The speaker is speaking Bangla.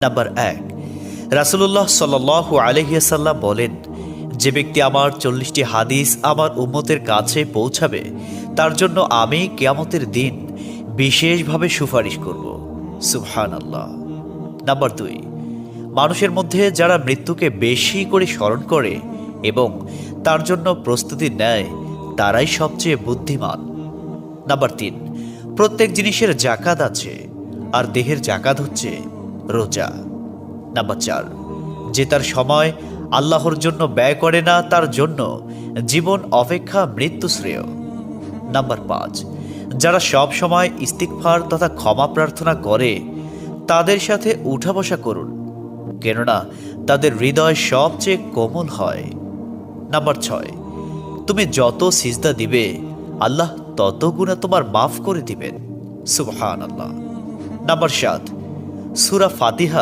নাম্বার ১, রাসূলুল্লাহ সাল্লাল্লাহু আলাইহি ওয়াসাল্লাম বলেন, যে ব্যক্তি আমার ৪০টি হাদিস আমার উম্মতের কাছে পৌঁছাবে তার জন্য আমি কিয়ামতের দিন বিশেষভাবে সুপারিশ করব। সুবহানাল্লাহ। নাম্বার ২, মানুষের মধ্যে যারা মৃত্যুকে বেশি করে স্মরণ করে এবং তার জন্য প্রস্তুতি নেয় তারাই সবচেয়ে বুদ্ধিমান। নাম্বার ৩, প্রত্যেক জিনিসের জাকাত আছে, আর দেহের জাকাত হচ্ছে রোজা। নাম্বার ৪, যে তার সময় আল্লাহর জন্য ব্যয় করে না তার জন্য জীবন অপেক্ষা মৃত্যু শ্রেয়। নাম্বার ৫, যারা সব সময় ইস্তিগফার তথা ক্ষমা প্রার্থনা করে তাদের সাথে উঠা বসা করুন, কেননা তাদের হৃদয় সবচেয়ে কোমল হয়। নাম্বার ৬, তুমি যত সিজদা দিবে আল্লাহ তত গুণা তোমার মাফ করে দিবেন। সুবহানাল্লাহ। নাম্বার ৭, সূরা ফাতিহা